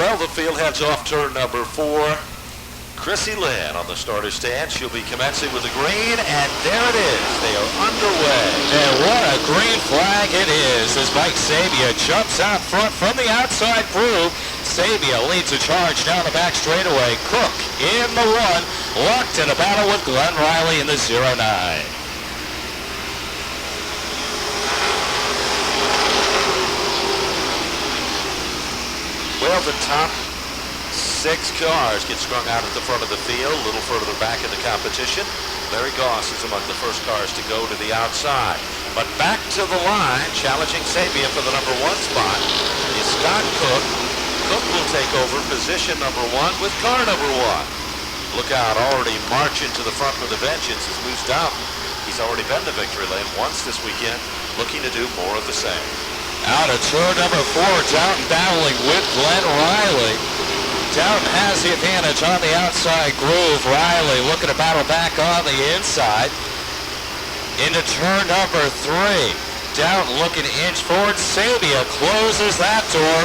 Well, the field heads off turn number 4. Chrissy Lynn on the starter stand. She'll be commencing with the green, and there it is. They are underway. And what a green flag it is as Mike Sabia jumps out front from the outside groove. Sabia leads the charge down the back straightaway. Cook in the 1, locked in a battle with Glenn Riley in the 09. Well, the top 6 cars get strung out at the front of the field, a little further back in the competition. Larry Goss is among the first cars to go to the outside. But back to the line, challenging Sabia for the number 1 spot is Scott Cook. Cook will take over position number 1 with car number 1. Look out, already marching to the front with a vengeance is Moose Douton. He's already been to victory lane once this weekend, looking to do more of the same. Out of turn number 4, Douton battling with Glenn Riley. Douton has the advantage on the outside groove. Riley looking to battle back on the inside. Into turn number 3. Douton looking to inch forward. Sabia closes that door.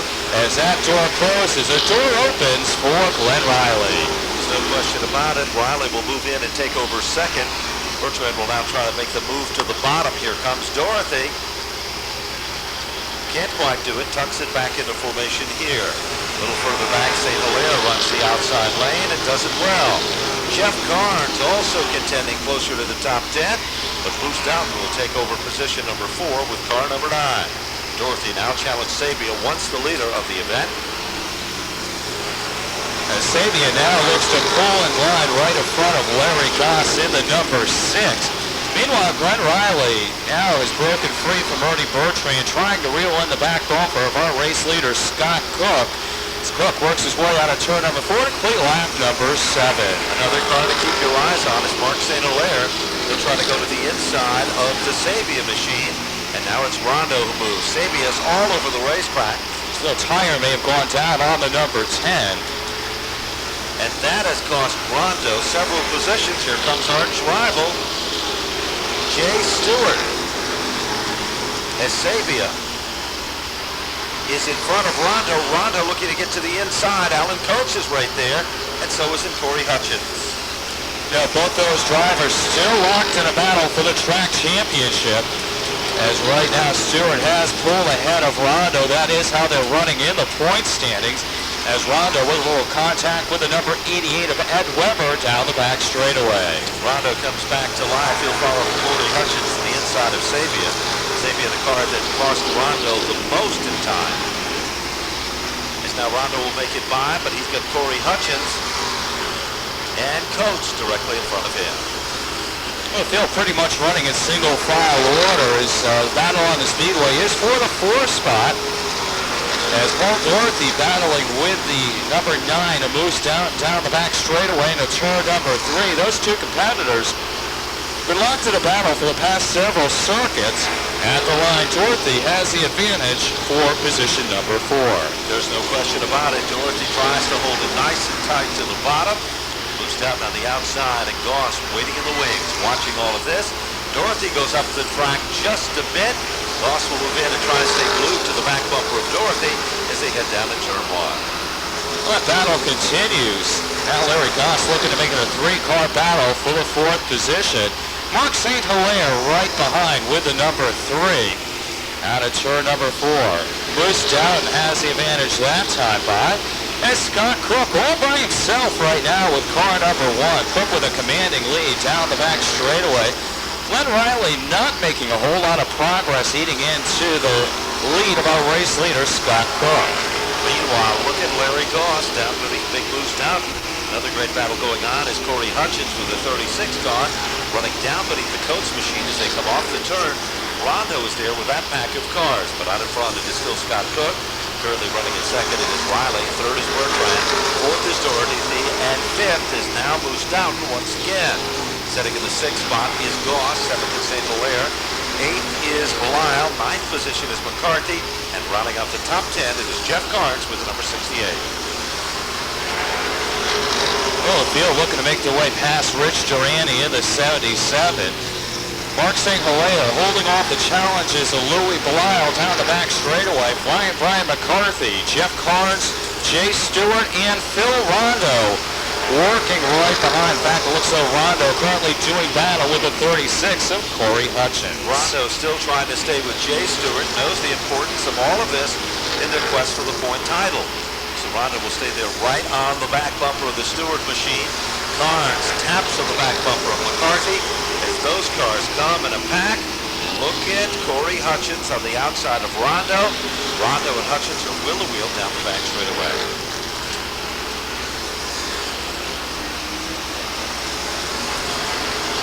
As that door closes, a door opens for Glenn Riley. There's no question about it. Riley will move in and take over second. Bertrand will now try to make the move to the bottom. Here comes Dorothy. Can't quite do it. Tucks it back into formation here. A little further back, St. Hilaire runs the outside lane and does it well. Jeff Carnes also contending closer to the top 10, but Moose Douton will take over position number 4 with car number 9. Dorothy now challenged Sabia, once the leader of the event. As Sabia now looks to pull and glide right in front of Larry Goss in the number 6. Meanwhile, Glenn Riley now is broken free from Ernie Bertrand, trying to reel in the back bumper of our race leader, Scott Cook. As Cook works his way out of turn number 4 to complete lap number 7. Another car to keep your eyes on is Mark St. Hilaire. He'll try to go to the inside of the Sabia machine, and now it's Rondo who moves. Sabia's all over the racetrack. His little tire may have gone down on the number 10. And that has cost Rondo several positions. Here comes arch rival Jay Stewart. As Sabia is in front of Rondo. Rondo looking to get to the inside. Alan Coates is right there, and so is Corey Hutchins. Yeah, both those drivers still locked in a battle for the track championship. As right now Stewart has pulled ahead of Rondo. That is how they're running in the point standings. As Rondo with a little contact with the number 88 of Ed Weber down the back straightaway. Rondo comes back to life. He'll follow Corey Hutchins to the inside of Sabia. Sabia, the car that cost Rondo the most in time. As now Rondo will make it by, but he's got Corey Hutchins and Coates directly in front of him. Well, Phil pretty much running in single file order. His battle on the speedway is for the 4 spot. As Paul Dorothy battling with the number 9, a Moose down the back straightaway into turn number 3. Those two competitors been locked in a battle for the past several circuits. At the line, Dorothy has the advantage for position number 4. There's no question about it. Dorothy tries to hold it nice and tight to the bottom. Moves down on the outside, and Goss waiting in the wings, watching all of this. Dorothy goes up the track just a bit. Goss will move in and try to stay glued to the back bumper of Dorothy as they head down to turn 1. Well, that battle continues. Now Larry Goss looking to make it a 3-car battle for the 4th position. Mark St. Hilaire right behind with the number 3. Out of turn number 4. Moose Douton has the advantage that time by. As Scott Cook all by himself right now with car number 1. Cook with a commanding lead down the back straightaway. Glenn Riley not making a whole lot of progress eating into the lead of our race leader, Scott Cook. Meanwhile, look at Larry Goss down beneath Big Moose Douton. Another great battle going on is Corey Hutchins with the 36 car running down beneath the Coates machine as they come off the turn. Rondo is there with that pack of cars, but out in front it is still Scott Cook. Currently running in second, it is Riley. Third is Bertrand. Fourth is Dorothy. And fifth is now Moose Douton once again. Setting in the 6th spot is Goss. 7th is St. Hilaire. 8th is Belial. 9th position is McCarthy. And rounding out the top 10, it is Jeff Carnes with the number 68. Well, the field looking to make their way past Rich Durante in the 77. Mark St. Hilaire holding off the challenges of Louis Belial down the back straightaway. Brian McCarthy, Jeff Carnes Jay Stewart and Phil Rondo working right behind. In fact, it looks like Rondo currently doing battle with the 36 of Corey Hutchins. Rondo still trying to stay with Jay Stewart, knows the importance of all of this in their quest for the point title. So Rondo will stay there right on the back bumper of the Stewart machine. Carnes taps on the back bumper of McCarthy. As those cars come in a pack, look at Corey Hutchins on the outside of Rondo. Rondo and Hutchins are wheel-to-wheel down the back straightaway.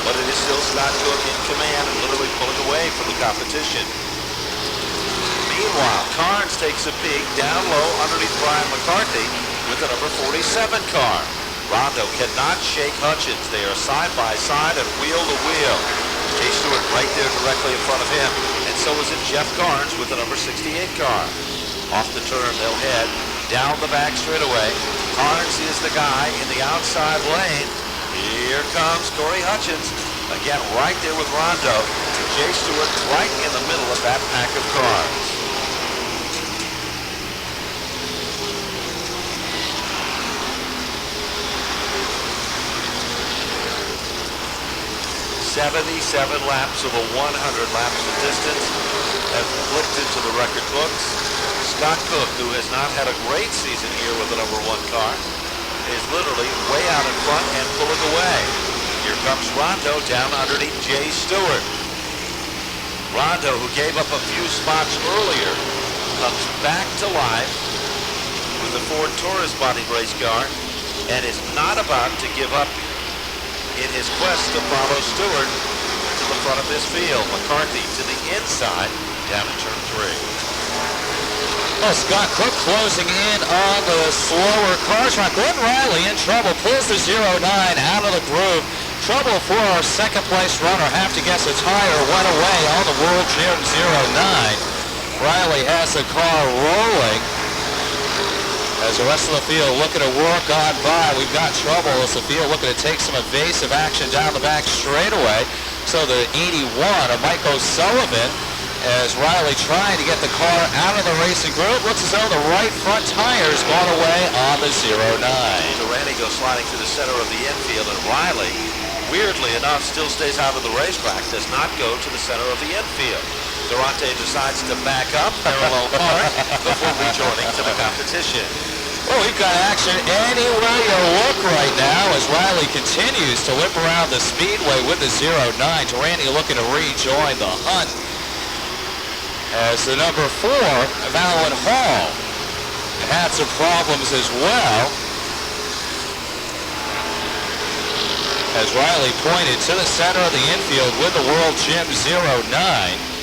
But it is still Scott Cook in command and literally pulling away from the competition. Meanwhile, Carnes takes a peek down low underneath Brian McCarthy with the number 47 car. Rondo cannot shake Hutchins. They are side by side and wheel to wheel. Jay Stewart right there directly in front of him. And so is it Jeff Carnes with the number 68 car. Off the turn, they'll head down the back straightaway. Carnes is the guy in the outside lane. Here comes Corey Hutchins. Again, right there with Rondo. Jay Stewart right in the middle of that pack of cars. 77 laps of a 100 laps of distance have flipped into the record books. Scott Cook, who has not had a great season here with the number 1 car, is literally way out in front and pulling away. Here comes Rondo down underneath Jay Stewart. Rondo, who gave up a few spots earlier, comes back to life with the Ford Taurus body race car and is not about to give up in his quest to follow Stewart to the front of this field. McCarthy to the inside down in turn 3. Well, Scott Cook closing in on the slower cars. Glenn Riley in trouble, pulls the 09 out of the groove. Trouble for our second place runner. Have to guess a tire went away on the World Gym 09. Riley has the car rolling as the rest of the field looking to work on by. We've got trouble as the field looking to take some evasive action down the back straightaway. So the 81 of Mike O'Sullivan, as Riley trying to get the car out of the racing group. Looks as though the right front tire's gone away on the 09. Durante goes sliding to the center of the infield, and Riley, weirdly enough, still stays out of the racetrack, does not go to the center of the infield. Durante decides to back up parallel park before rejoining to the competition. Well, we've got action anywhere you look right now as Riley continues to whip around the speedway with the 09. Durante looking to rejoin the hunt as the number 4, Alan Hall, had some problems as well. As Riley pointed to the center of the infield with the World Gym 09.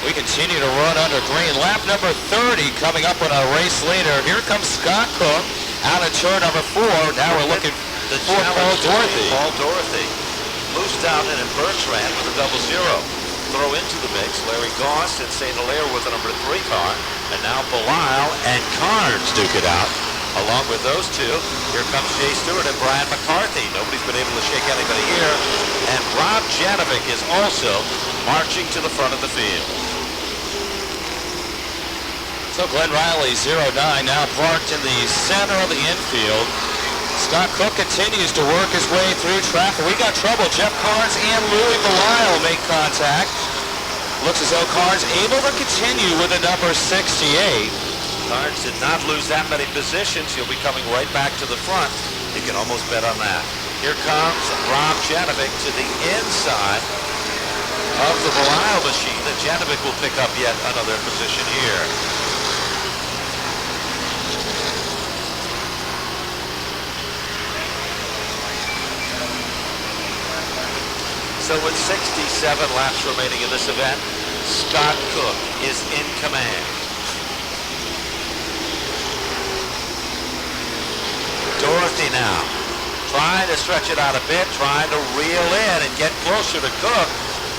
We continue to run under green. Lap number 30 coming up on our race leader. Here comes Scott Cook out of turn number 4. Now we're looking for Paul Dorothy. Paul Dorothy. Moose Douton and Bertrand with a 00. Throw into the mix Larry Goss and St. Hilaire with the number 3 car. And now Belisle and Carnes duke it out. Along with those two, here comes Jay Stewart and Brian McCarthy. Nobody's been able to shake anybody here. And Rob Janovic is also marching to the front of the field. So Glenn Riley, 09, now parked in the center of the infield. Scott Cook continues to work his way through traffic. We got trouble. Jeff Carnes and Louis Belisle make contact. Looks as though Carnes able to continue with the number 68. Carnes did not lose that many positions. He'll be coming right back to the front. You can almost bet on that. Here comes Rob Janovic to the inside of the Belisle machine, and Janovic will pick up yet another position here. So with 67 laps remaining in this event, Scott Cook is in command. Dorothy now, trying to stretch it out a bit, trying to reel in and get closer to Cook.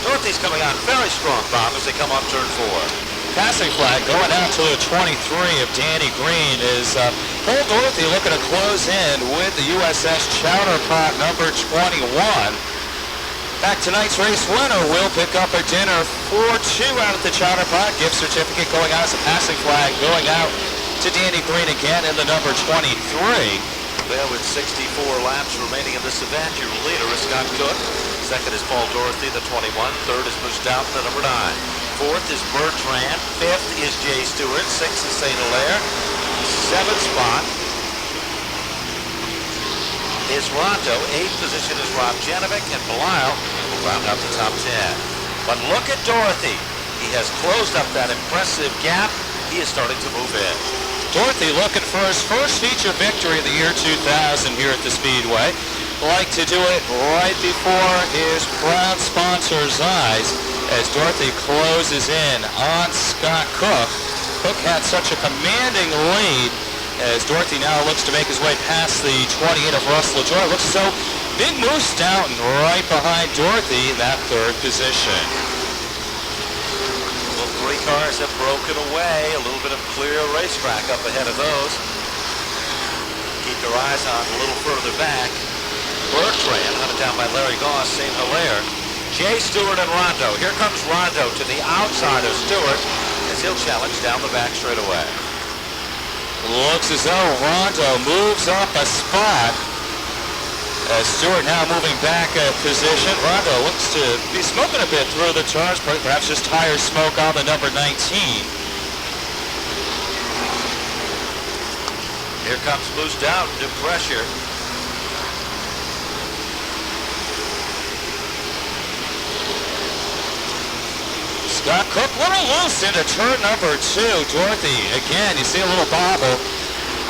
Dorothy's coming on very strong, Bob, as they come off turn 4. Passing flag going out to the 23 of Danny Green is Paul Dorothy looking to close in with the USS Chowder Pot number 21. Back tonight's race winner will pick up a dinner for two out at the Chowder Pot. Gift certificate going out as a passing flag going out to Danny Green again in the number 23. Well, with 64 laps remaining in this event, your leader is Scott Cook. Second is Paul Dorothy, the 21. Third is Moose Douton, the number 9. Fourth is Bertrand. Fifth is Jay Stewart. Sixth is St. Hilaire. Seventh spot is Rondo. Eighth position is Rob Janovic, and Belial will round out the top 10. But look at Dorothy. He has closed up that impressive gap. He is starting to move in. Dorothy looking for his first feature victory of the year 2000 here at the Speedway. Like to do it right before his proud sponsor's eyes as Dorothy closes in on Scott Cook. Cook had such a commanding lead as Dorothy now looks to make his way past the 28 of Russ LaJoy. Looks as though Big Moose Douton right behind Dorothy in that third position. Well, 3 cars have broken away. A little bit of clear racetrack up ahead of those. Keep your eyes on a little further back. Bertrand hunted down by Larry Goss, St. Hilaire. Jay Stewart and Rondo. Here comes Rondo to the outside of Stewart as he'll challenge down the back straightaway. Looks as though Rondo moves up a spot as Stewart now moving back a position. Rondo looks to be smoking a bit through the turns, perhaps just tire smoke on the number 19. Here comes Moose Douton, new pressure. Scott Cook, little loose into turn number 2. Dorothy, again, you see a little bobble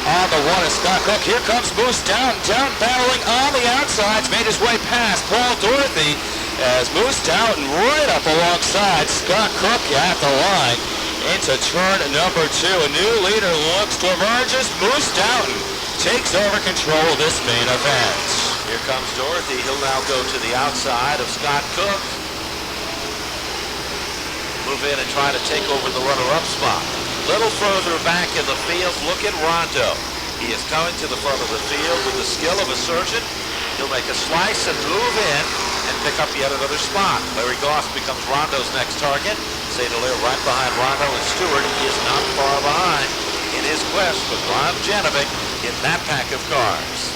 on the one of Scott Cook. Here comes Moose Douton, battling on the outsides, made his way past Paul Dorothy as Moose Douton right up alongside Scott Cook at the line into turn number 2. A new leader looks to emerge as Moose Douton takes over control of this main event. Here comes Dorothy. He'll now go to the outside of Scott Cook. Move in and try to take over the runner-up spot. Little further back in the field, look at Rondo. He is coming to the front of the field with the skill of a surgeon. He'll make a slice and move in and pick up yet another spot. Larry Goss becomes Rondo's next target. St. Hilaire right behind Rondo, and Stewart is not far behind in his quest for Rob Janovic in that pack of cars.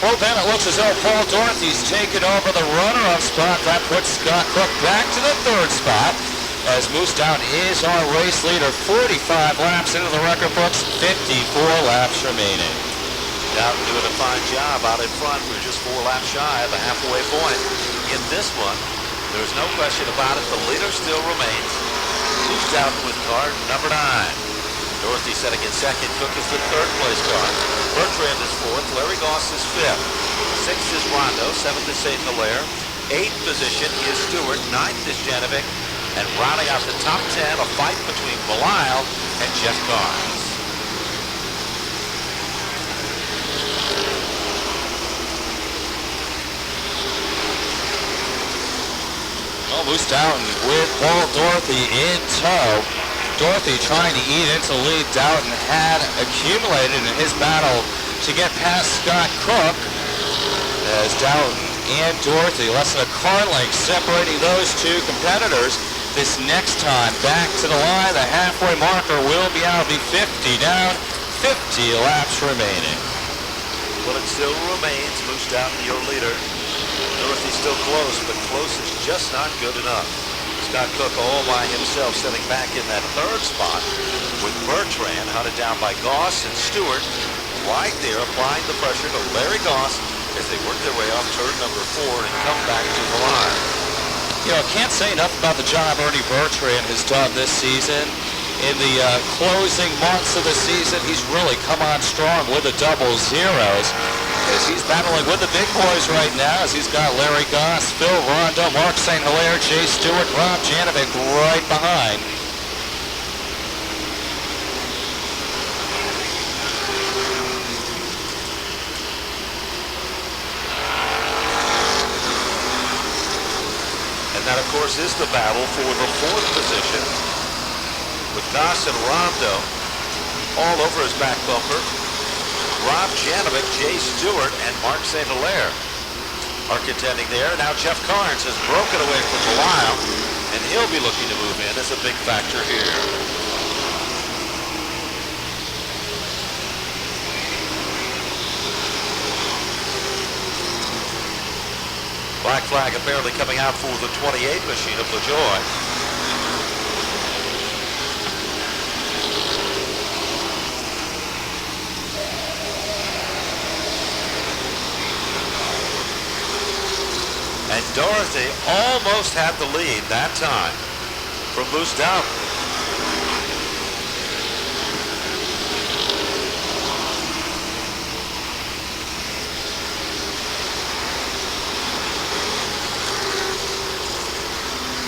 Well, then it looks as though Paul Dorothy's taken over the runner-up spot. That puts Scott Cook back to the third spot as Moose Douton is our race leader. 45 laps into the record books, 54 laps remaining. Douton doing a fine job out in front. We're just 4 laps shy of the halfway point. In this one, there's no question about it. The leader still remains Moose Douton with car number 9. Dorothy setting in second. Cook is the third place car. Bertrand is 4th. Larry Goss is 5th. 6th is Rondo. 7th is St. Hilaire. 8th position is Stewart. 9th is Janovic. And rounding out the top 10, a fight between Belial and Jeff Carnes. Well, Moose Douton with Paul Dorothy in tow. Dorothy trying to eat into the lead. Douton had accumulated in his battle to get past Scott Cook as Douton and Dorothy, less than a car length separating those two competitors. This next time back to the line, the halfway marker will be out. Be 50 down, 50 laps remaining. Well, it still remains Moose Douton, your leader. Dorothy still close, but close is just not good enough. Scott Cook all by himself sitting back in that third spot with Bertrand hunted down by Goss and Stewart right there applying the pressure to Larry Goss as they work their way off turn number 4 and come back to the line. You know, can't say enough about the job Ernie Bertrand has done this season. In the closing months of the season, he's really come on strong with the double zeros as he's battling with the big boys right now as he's got Larry Goss, Phil Rondo, Mark St. Hilaire, Jay Stewart, Rob Janovic right behind. And that, of course, is the battle for the 4th position with Goss and Rondo all over his back bumper. Rob Janovic, Jay Stewart, and Mark St. Hilaire are contending there. Now Jeff Carnes has broken away from Belial, and he'll be looking to move in as a big factor here. Black flag apparently coming out for the 28 machine of LaJoie. And Dorothy almost had the lead that time from Moose Douton.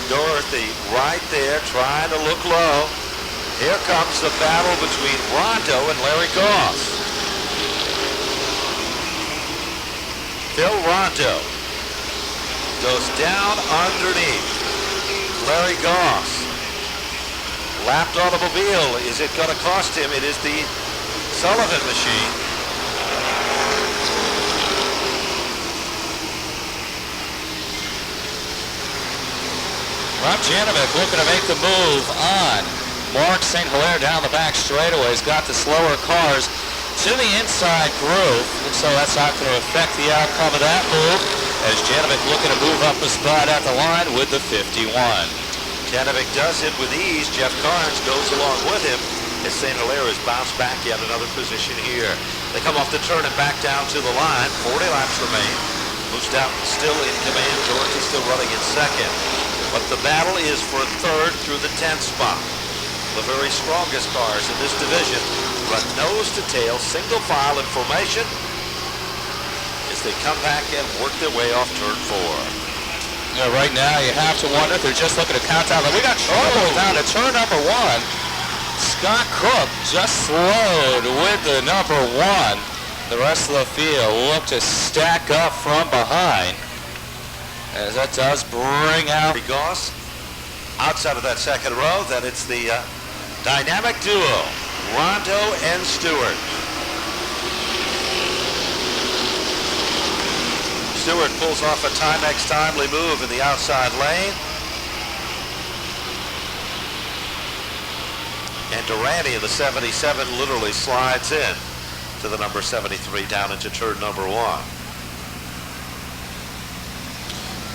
Dorothy right there trying to look low. Here comes the battle between Rondo and Larry Goss. Phil Rondo goes down underneath Larry Goss. Lapped automobile. Is it going to cost him? It is the Sullivan machine. Rob Janovic looking to make the move on Mark St. Hilaire down the back straightaway. He's got the slower cars to the inside groove, and so that's not going to affect the outcome of that move, as Janovic looking to move up a spot at the line with the 51. Janovic does it with ease. Jeff Carnes goes along with him as St. Hilaire has bounced back yet another position here. They come off the turn and back down to the line. 40 laps remain. Moose Douton still in command. Dorothy still running in second. But the battle is for third through the 10th spot. The very strongest cars in this division run nose to tail, single file in formation as they come back and work their way off turn 4. Yeah, right now you have to wonder if they're just looking to count down. We got trouble down to turn number 1. Scott Cook just slowed with the number 1. The rest of the field look to stack up from behind, as that does bring out Goss outside of that second row. Then it's the dynamic duo, Rondo and Stewart. Stewart pulls off a Timex timely move in the outside lane. And Durante in the 77 literally slides in to the number 73 down into turn number 1.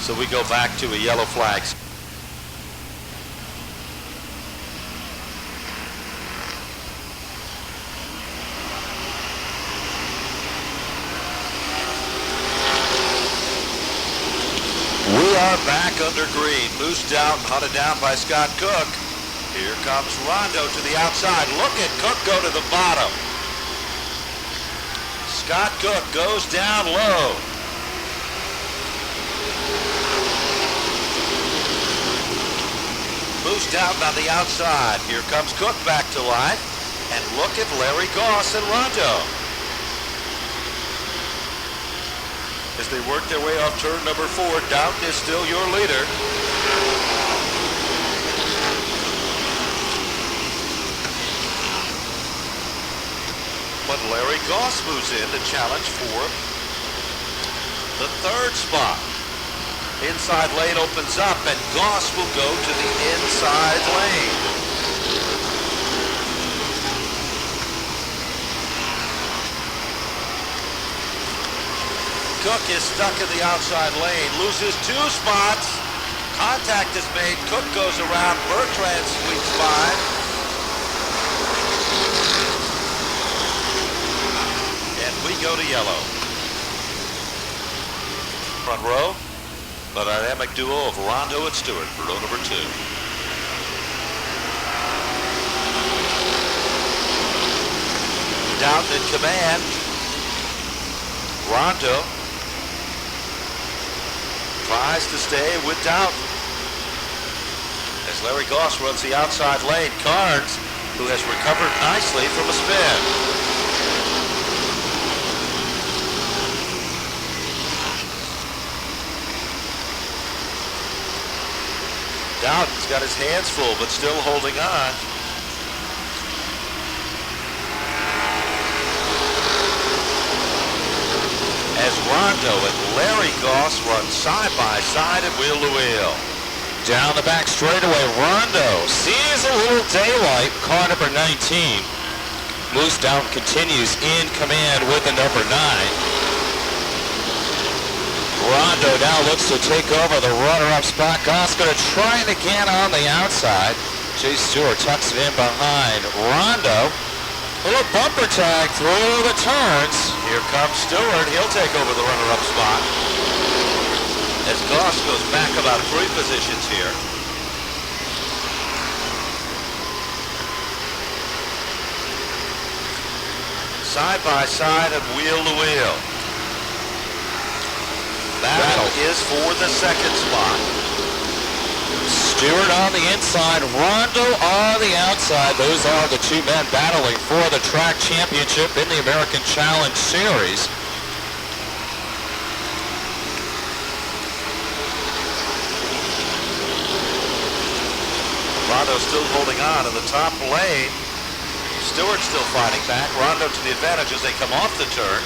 So we go back to a yellow flag. We are back under green. Moose Douton hunted down by Scott Cook. Here comes Rondo to the outside. Look at Cook go to the bottom. Scott Cook goes down low. Moose Douton on the outside. Here comes Cook back to life. And look at Larry Goss and Rondo as they work their way off turn number 4. Douton is still your leader. But Larry Goss moves in to challenge for the 3rd spot. Inside lane opens up and Goss will go to the inside lane. Cook is stuck in the outside lane, loses 2 spots. Contact is made. Cook goes around. Bertrand squeaks by. And we go to yellow. Front row, the dynamic duo of Rondo and Stewart for row number 2. Douton in command. Rondo tries to stay with Douton as Larry Goss runs the outside lane. Carnes, who has recovered nicely from a spin. Douton's got his hands full, but still holding on. As Rondo and Larry Goss run side by side and wheel to wheel. Down the back straightaway, Rondo sees a little daylight. Car number 19. Moose Douton continues in command with the number 9. Rondo now looks to take over the runner-up spot. Goss going to try it again on the outside. Jay Stewart tucks it in behind Rondo. A little bumper tag through the turns. Here comes Stewart. He'll take over the runner-up spot. As Goss goes back about 3 positions here. Side by side and wheel to wheel. Battle is for the second spot. Stewart on the inside, Rondo on the outside. Those are the 2 men battling for the track championship in the American Challenge Series. Rondo still holding on in the top lane. Stewart still fighting back. Rondo to the advantage as they come off the turn.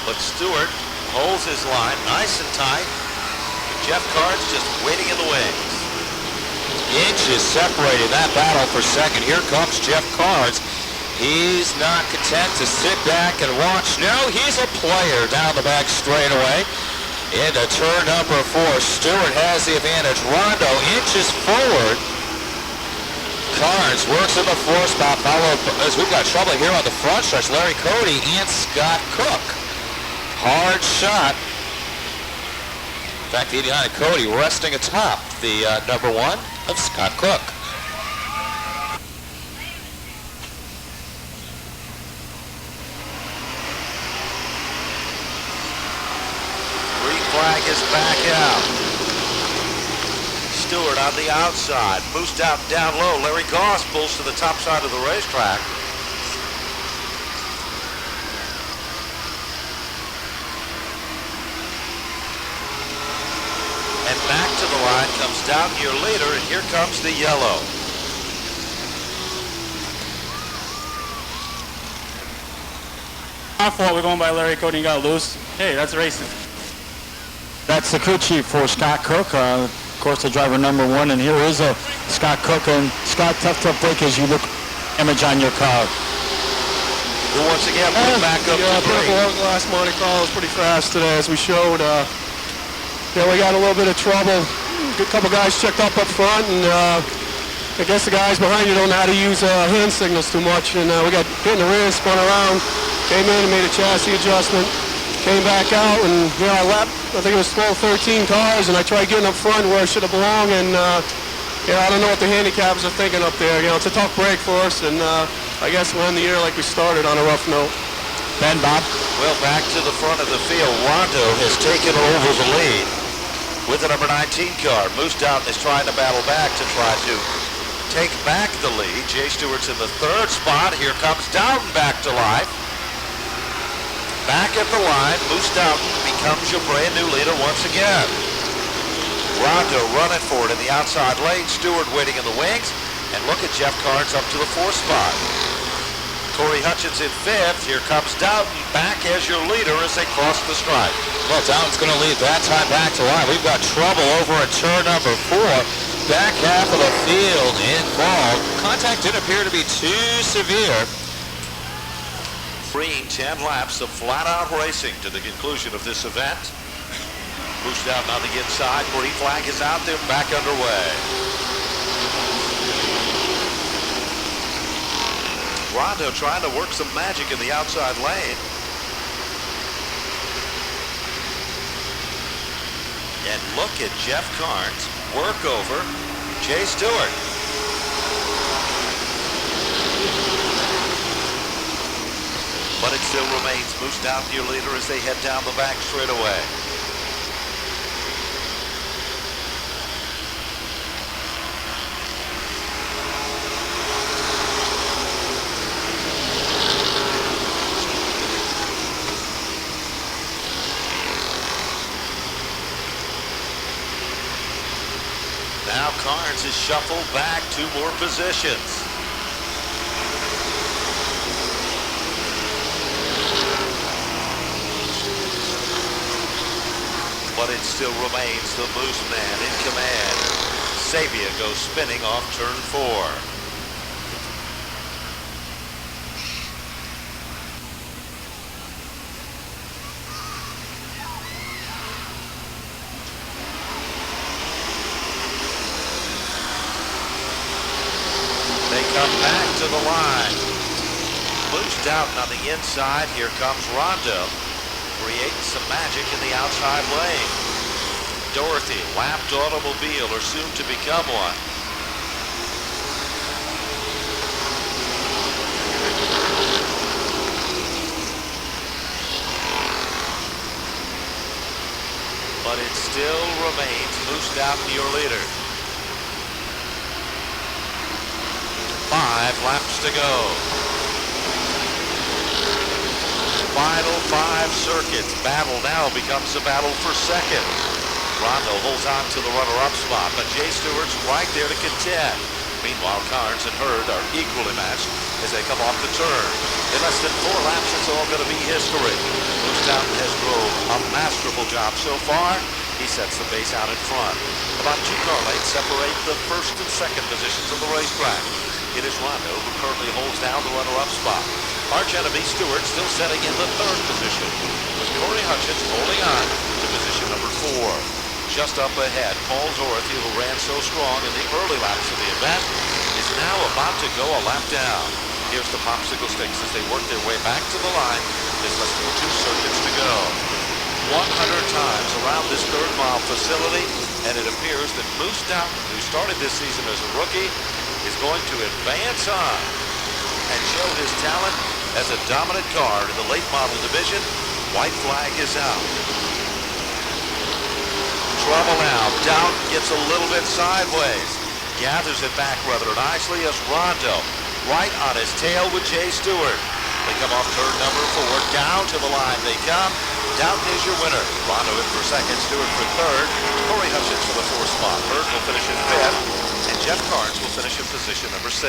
But Stewart holds his line nice and tight. Jeff Carnes just waiting in the wings. Inches separating that battle for second. Here comes Jeff Carnes. He's not content to sit back and watch. No, he's a player down the back straightaway. Into turn number 4. Stewart has the advantage. Rondo inches forward. Carnes works in the 4 spot, followed as we've got trouble here on the front stretch. Larry Cody and Scott Cook. Hard shot. In fact, 89 Cody resting atop the number 1 of Scott Cook. Green flag is back out. Stewart on the outside. Moose out down low. Larry Goss pulls to the top side of the racetrack. And back to the line comes Douton, your leader, and here comes the yellow. Our fault, we're going by Larry Cody and got loose. Hey, that's racing. That's the crew chief for Scott Cook, of course the driver number 1, and here is a Scott Cook. And Scott, tough break as you look image on your car. Who once again put back up to 3. Last Monte Carlo was pretty fast today, as we showed. We got a little bit of trouble. A couple guys checked up front, and I guess the guys behind you don't know how to use hand signals too much. And we got hit in the rear, spun around, came in and made a chassis adjustment, came back out, and I lapped, I think it was 12, 13 cars, and I tried getting up front where I should have belonged, and I don't know what the handicappers are thinking up there. It's a tough break for us, and I guess we'll end the year like we started, on a rough note. Ben, Bob? Well, back to the front of the field. Rondo has taken over the lead with the number 19 car. Moose Douton is trying to battle back to try to take back the lead. Jay Stewart's in the 3rd spot. Here comes Douton back to life. Back at the line, Moose Douton becomes your brand new leader once again. Rondo running for it in the outside lane. Stewart waiting in the wings. And look at Jeff Carnes up to the 4th spot. Corey Hutchins in 5th. Here comes Douton back as your leader as they cross the stripe. Well, Douton's going to lead that time back to line. We've got trouble over at turn number 4. Back half of the field involved. Contact didn't appear to be too severe. Bringing 10 laps of flat-out racing to the conclusion of this event. Moose Douton on the inside. Green flag is out there. Back underway. Rondo trying to work some magic in the outside lane. And look at Jeff Carnes work over Jay Stewart. But it still remains Moose Douton your leader as they head down the back straightaway. Now Carnes is shuffled back 2 more positions. but it still remains the Moose Man in command. Sabia goes spinning off turn 4. They come back to the line. Moose Douton on the inside. Here comes Rondo, creating some magic in the outside lane. Dorothy, lapped automobile, or soon to become one. But it still remains Moose Douton your leader. 5 laps to go. Final 5 circuits. Battle now becomes a battle for second. Rondo holds on to the runner-up spot, but Jay Stewart's right there to contend. Meanwhile, Carnes and Hurd are equally matched as they come off the turn. In less than 4 laps, it's all going to be history. Moose Douton has drove a masterful job so far. He sets the pace out in front. About 2 car lengths separate the first and second positions of the racetrack. It is Rondo who currently holds down the runner-up spot. Arch enemy Stewart still setting in the 3rd position, with Corey Hutchins holding on to position number 4. Just up ahead, Paul Dorothy, who ran so strong in the early laps of the event, is now about to go a lap down. Here's the popsicle sticks as they work their way back to the line. There's less than 2 circuits to go. 100 times around this 3rd mile facility, and it appears that Moose Douton, who started this season as a rookie, is going to advance on and show his talent as a dominant car in the late model division. White flag is out. Trouble now. Douton gets a little bit sideways. Gathers it back rather nicely as Rondo right on his tail with Jay Stewart. They come off turn number 4. Down to the line they come. Douton is your winner. Rondo in for 2nd, Stewart for 3rd. Corey Hutchins for the 4th spot. Hurd will finish in 5th. And Jeff Carnes will finish in position number 6.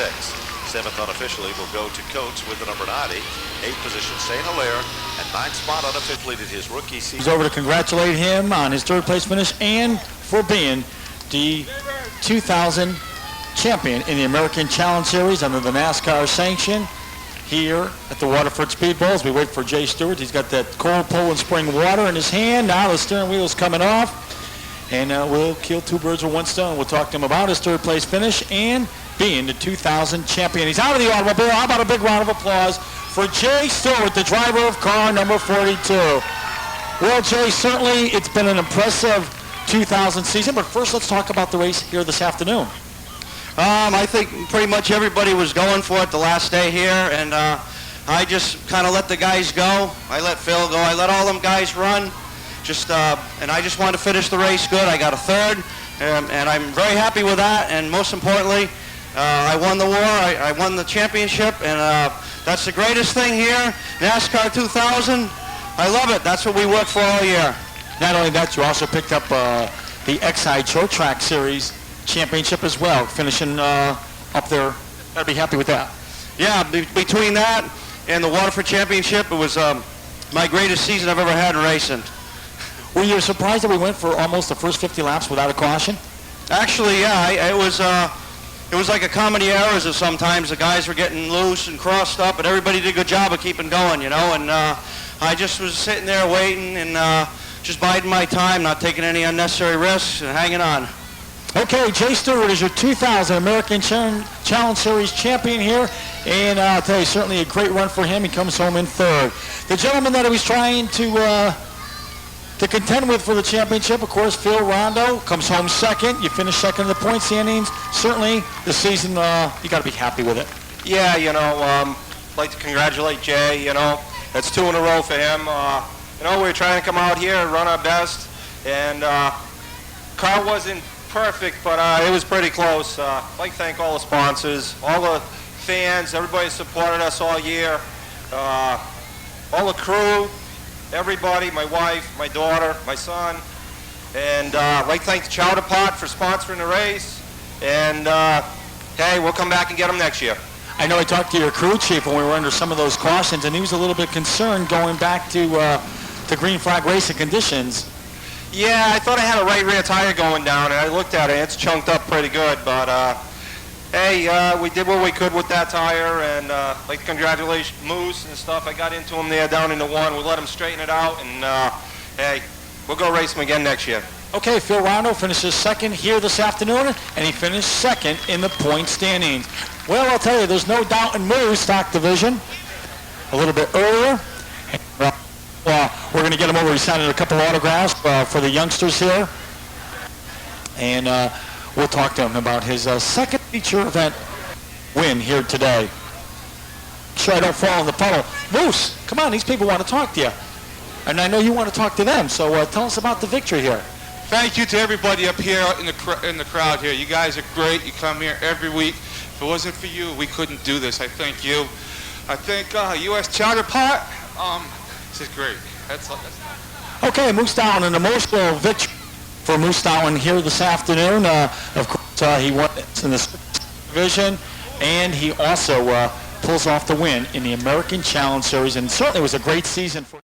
7th unofficially will go to Coates with the number 90. 8th position St. Hilaire, and 9th spot unofficially did his rookie season. He's over to congratulate him on his 3rd place finish and for being the 2000 champion in the American Challenge Series under the NASCAR sanction here at the Waterford Speedbowl. As we wait for Jay Stewart, he's got that cold Poland spring water in his hand. Now the steering wheel's coming off. And we'll kill 2 birds with 1 stone. We'll talk to him about his 3rd place finish and being the 2000 champion. He's out of the automobile. How about a big round of applause for Jay Stewart, the driver of car number 42. Well, Jay, certainly it's been an impressive 2000 season, but first let's talk about the race here this afternoon. I think pretty much everybody was going for it the last day here, and I just kind of let the guys go. I let Phil go. I let all them guys run. And I just wanted to finish the race good. I got a 3rd, and I'm very happy with that. And most importantly, I won the war. I won the championship, and that's the greatest thing here. NASCAR 2000. I love it. That's what we work for all year. Not only that, you also picked up the XI Short Track Series championship as well, finishing up there. Gotta be happy with that. Yeah, between that and the Waterford Championship, it was my greatest season I've ever had in racing. Were you surprised that we went for almost the first 50 laps without a caution? Actually, yeah. It was like a comedy of errors. Sometimes the guys were getting loose and crossed up, and everybody did a good job of keeping going, you know. And I just was sitting there waiting and just biding my time, not taking any unnecessary risks, and hanging on. Okay, Jay Stewart is your 2000 American Challenge Series champion here, and I'll tell you, certainly a great run for him. He comes home in 3rd. The gentleman that he was trying to contend with for the championship, of course, Phil Rondo comes home 2nd. You finish 2nd in the point standings. Certainly, the season, you got to be happy with it. Yeah, you know, I'd like to congratulate Jay. You know, that's 2 in a row for him. You know, we were trying to come out here and run our best, and car wasn't perfect, but it was pretty close. I'd like to thank all the sponsors, all the fans, everybody supported us all year, all the crew, everybody, my wife, my daughter, my son, and I'd like to thank the Chowder Pot for sponsoring the race, and hey, we'll come back and get them next year. I know I talked to your crew chief when we were under some of those cautions, and he was a little bit concerned going back to green flag racing conditions. Yeah, I thought I had a right rear tire going down, and I looked at it. It's chunked up pretty good, but hey, we did what we could with that tire, and like congratulations, Moose and stuff. I got into him there down in the one. We let him straighten it out, and hey, we'll go race him again next year. Okay, Phil Rondo finishes second here this afternoon, and he finished second in the point standings. Well, I'll tell you, there's no doubt in Moose stock division a little bit earlier. We're going to get him over. He signed a couple autographs for the youngsters here, and we'll talk to him about his second feature event win here today. Make sure I don't fall in the puddle. Moose, come on, these people want to talk to you, and I know you want to talk to them, so tell us about the victory here. Thank you to everybody up here in the crowd here. You guys are great. You come here every week. If it wasn't for you, we couldn't do this. I thank you. I thank U.S. Charter Part. This is great. That's all. Okay, Moose Douton, an emotional victory for Moose Douton here this afternoon. Of course, he won in the division, and he also pulls off the win in the American Challenge Series, and certainly was a great season for